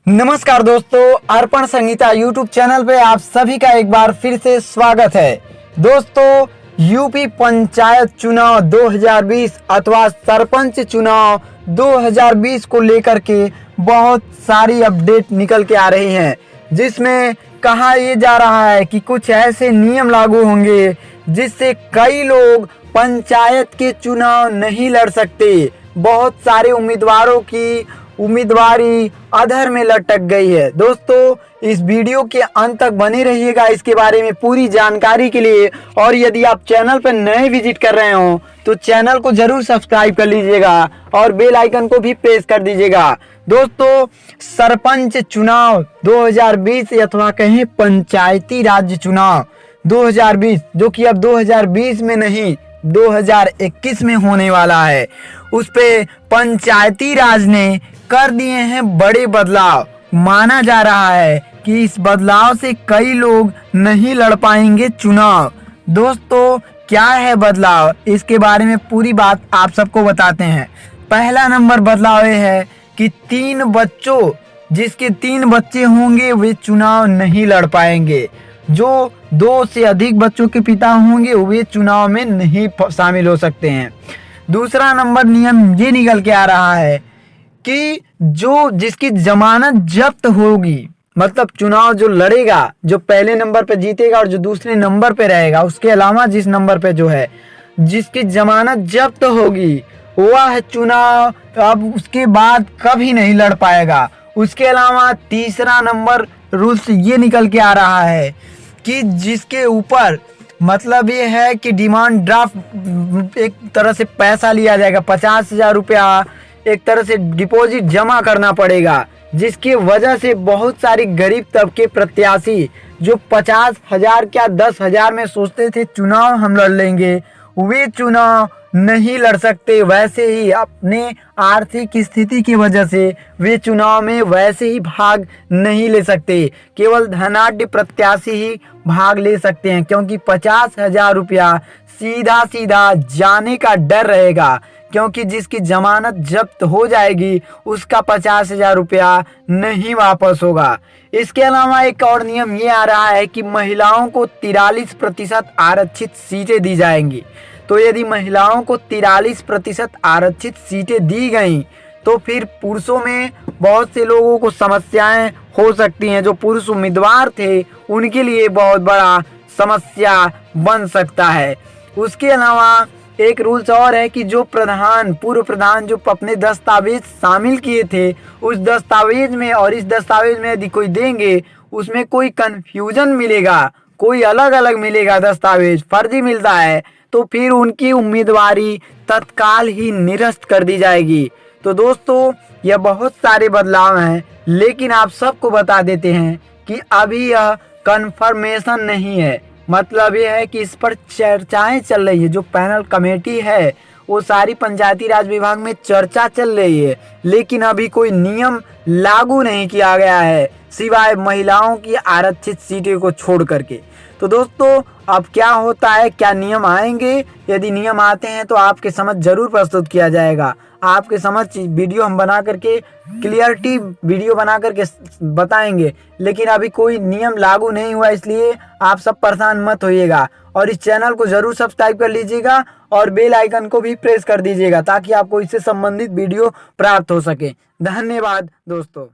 नमस्कार दोस्तों, अर्पण Sangeeta YouTube channel पे आप सभी का एक बार फिर से स्वागत है। दोस्तों, यूपी पंचायत चुनाव 2020 अथवा सरपंच चुनाव 2020 को लेकर के बहुत सारी अपडेट निकल के आ रही हैं, जिसमें कहा यह जा रहा है कि कुछ ऐसे नियम लागू होंगे जिससे कई लोग पंचायत के चुनाव नहीं लड़ सकते। बहुत सारे उम्मीदवारों की उम्मीदवारी अधर में लटक गई है। दोस्तों, इस वीडियो के अंत तक बने रहिएगा इसके बारे में पूरी जानकारी के लिए। और यदि आप चैनल पर नए विजिट कर रहे हो तो चैनल को जरूर सब्सक्राइब कर लीजिएगा और बेल आइकन को भी प्रेस कर दीजिएगा। दोस्तों, सरपंच चुनाव 2020 अथवा कहें पंचायती राज चुनाव 2020, जो कि अब 2020 में नहीं 2021 में होने वाला है, उस पे पंचायती राज ने कर दिए हैं बड़े बदलाव। माना जा रहा है कि इस बदलाव से कई लोग नहीं लड़ पाएंगे चुनाव। दोस्तों, क्या है बदलाव, इसके बारे में पूरी बात आप सबको बताते हैं। पहला नंबर बदलाव ये है कि 3 बच्चों, जिसके 3 बच्चे होंगे वे चुनाव नहीं लड़ पाएंगे। जो 2 से अधिक बच्चों के पिता होंगे वे चुनाव में नहीं शामिल हो सकते हैं। दूसरा नंबर नियम ये निकल के आ रहा है कि जिसकी जमानत जब्त होगी, मतलब चुनाव जो लड़ेगा, जो पहले नंबर पे जीतेगा और जो दूसरे नंबर पे रहेगा, उसके अलावा जिस नंबर पे जो है जिसकी जमानत जब्त होगी वह चुनाव अब उसके बाद कभी नहीं लड़ पाएगा। उसके अलावा तीसरा नंबर रूल्स ये निकल के आ रहा है कि जिसके ऊपर, मतलब ये है कि डिमांड ड्राफ्ट एक तरह से पैसा लिया जाएगा, 50,000 रुपया एक तरह से डिपॉजिट जमा करना पड़ेगा, जिसकी वजह से बहुत सारी गरीब तबके प्रत्याशी जो 50,000 क्या 10,000 में सोचते थे चुनाव हम लड़ लेंगे, वे चुनाव नहीं लड़ सकते। वैसे ही अपने आर्थिक स्थिति की वजह से वे चुनाव में वैसे ही भाग नहीं ले सकते। केवल धनाढ्य प्रत्याशी ही भाग ले सकते हैं, क्योंकि 50,000 रुपया सीधा सीधा जाने का डर रहेगा, क्योंकि जिसकी जमानत जब्त हो जाएगी उसका 50,000 रुपया नहीं वापस होगा। इसके अलावा एक और नियम ये आ रहा है कि महिलाओं को 43% आरक्षित सीटें दी जाएंगी। तो यदि महिलाओं को 43% आरक्षित सीटें दी गई तो फिर पुरुषों में बहुत से लोगों को समस्याएं हो सकती हैं। जो पुरुष उम्मीदवार थे उनके लिए बहुत बड़ा समस्या बन सकता है। उसके अलावा एक रूल्स और है कि जो पूर्व प्रधान जो अपने दस्तावेज शामिल किए थे, उस दस्तावेज में और इस दस्तावेज में यदि कोई देंगे उसमें कोई कंफ्यूजन मिलेगा, कोई अलग अलग मिलेगा, दस्तावेज फर्जी मिलता है, तो फिर उनकी उम्मीदवारी तत्काल ही निरस्त कर दी जाएगी। तो दोस्तों, यह बहुत सारे बदलाव हैं, लेकिन आप सबको बता देते हैं कि अभी यह कंफर्मेशन नहीं है। मतलब यह है कि इस पर चर्चाएं चल रही है। जो पैनल कमेटी है वो सारी पंचायती राज विभाग में चर्चा चल रही है, लेकिन अभी कोई नियम लागू नहीं किया गया है, सिवाय महिलाओं की आरक्षित सीटें को छोड़ करके। तो दोस्तों, अब क्या होता है, क्या नियम आएंगे, यदि नियम आते हैं तो आपके समझ जरूर प्रस्तुत किया जाएगा। आपके समझ वीडियो हम बना करके क्लियरिटी वीडियो बना करके बताएंगे, लेकिन अभी कोई नियम लागू नहीं हुआ, इसलिए आप सब परेशान मत होइएगा। और इस चैनल को जरूर सब्सक्राइब कर लीजिएगा और बेल आइकन को भी प्रेस कर दीजिएगा, ताकि आपको इससे संबंधित वीडियो प्राप्त हो सके। धन्यवाद दोस्तों।